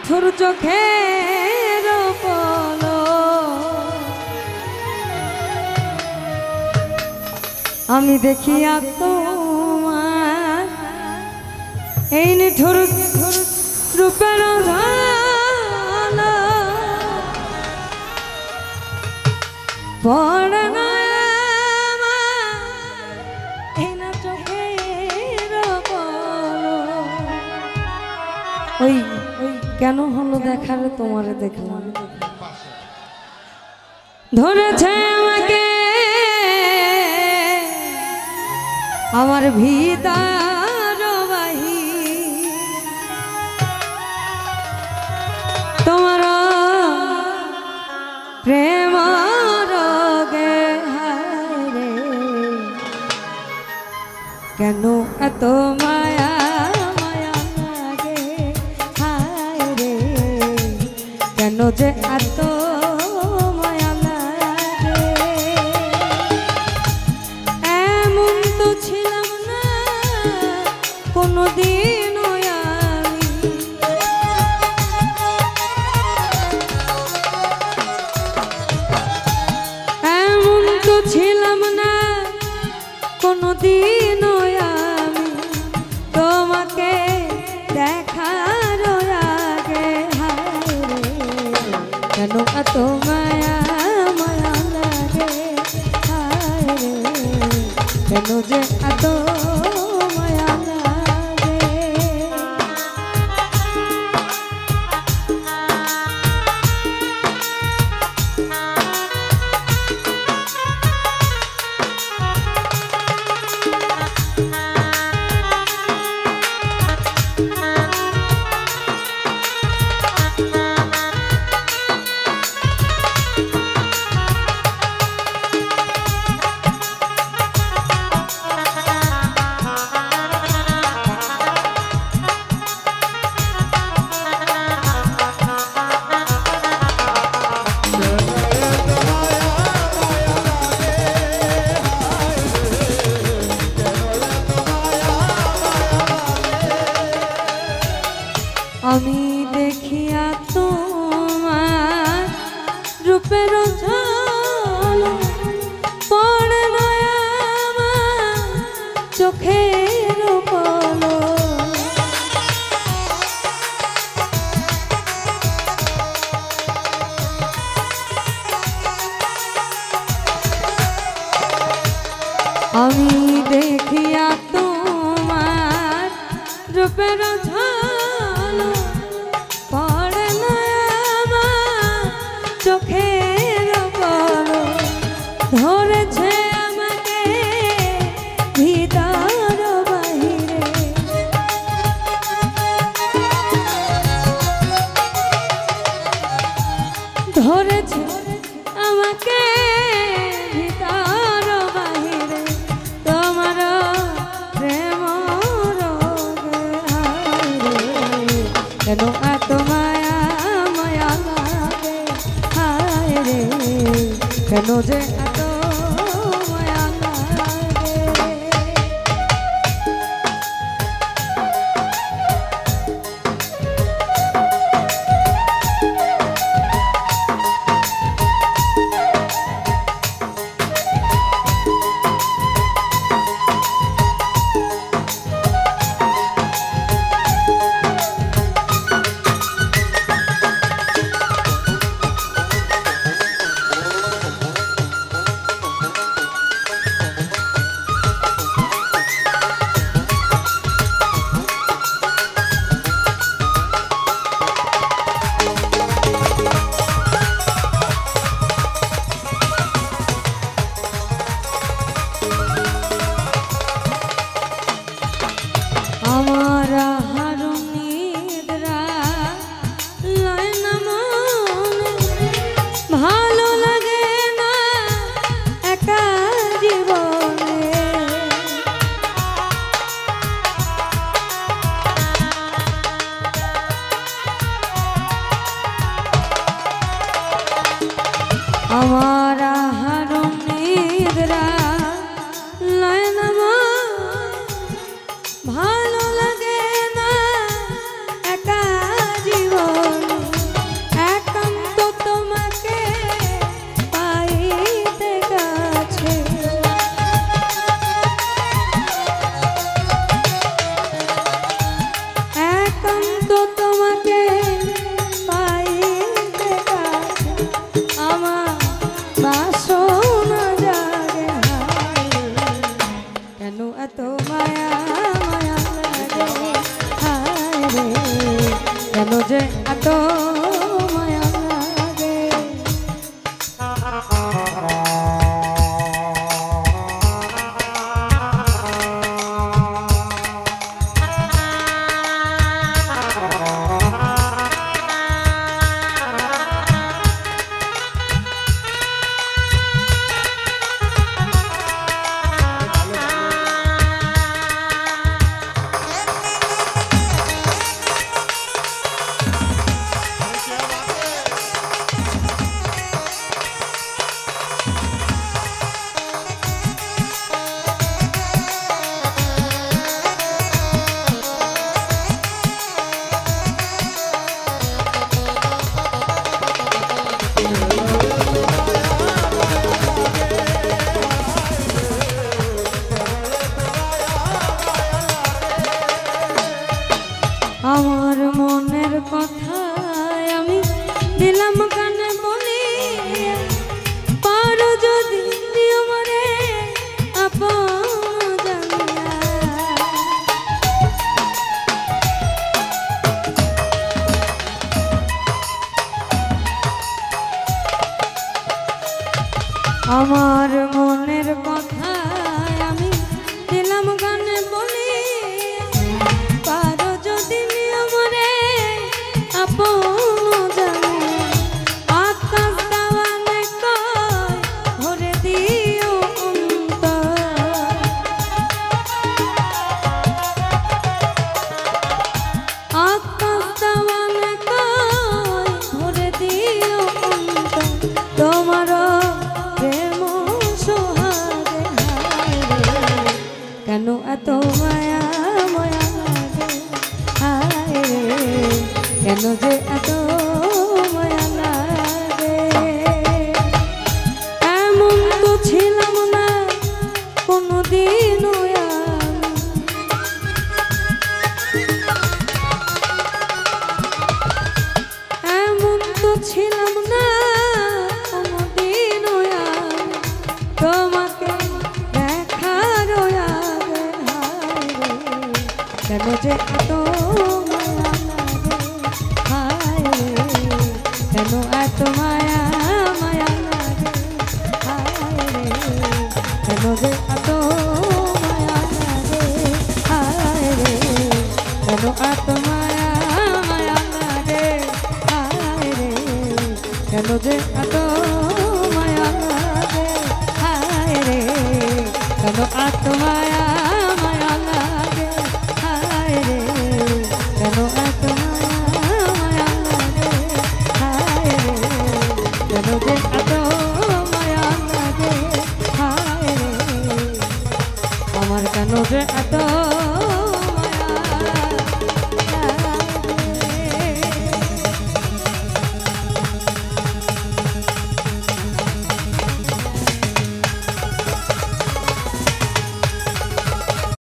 নিঠুর চোখের পলক আমি দেখিয়া তোমার এই নিঠুর রূপের পড়ে না এই না চোখের পলক ওই কেন হলো দেখার তোমারে দেখলাম ধরেছে আমাকে আমার ভিতর বাহি তোমার প্রেম রোগে হারে কেন এত মায়া মায়া লাগে হায় রে কেন যে এত মায়া লাগে এমন তো ছিলাম না কোনোদিন এমন তো ছিলাম না কোনোদিন আমি তোমাকে দেখার আগে হায় রে কেন এত মায়া মায়া লাগে হায় রে কেন যে এত মায়া লাগে আমি দেখিয়া তোমার রূপের ঝলক পড়ে না আমার চোখের পলক আমি দেখিয়া তোমার রূপের চোখের পলক ধরেছে আমাকে ভিতর বাহিরে ধরেছে আমাকে ভিতর বাহিরে তোমার প্রেম রোগে হায় কেন এত মায়া মায়া লাগে হায় রে কেন যে এত মায়া লাগে আমার হারুন নিদ্রা লয় না ভালো লাগে না একা জীবন কেন যে এত মায়া লাগে। আমার মনের কথা আমি দিলাম কানে বলি, পারো যদি দিও মরে আপন জানিয়া। আমার মনের কথা আমি দিলাম গানে বলি, পারো যদি মরে আপন জানে। আকাশ দাওয়ানে কয় ভরে দিও অন্তর, আকাশ দাওয়ানে কয় ভরে দিও অন্তর। তোমার প্রেম সোহাগে হায়, কেন এত মায়া মায়া লাগে হায় রে, কেন যে এত মায়া লাগে। এমন তো ছিলাম না কোনোদিনও আমি, এমন তো ছিলাম না কোনোদিনও আমি, তোমাকে দেখার আগে হায় রে, কেন যে এত মায়া লাগে হায় রে, কেন এত মায়া মায়া লাগে হায় রে, কেন যে এত মায়া লাগে হায় রে, কেন এত মায়া মায়া লাগে হায় রে, কেন যে এত মায়া লাগে হায় রে, কেন এত মায়া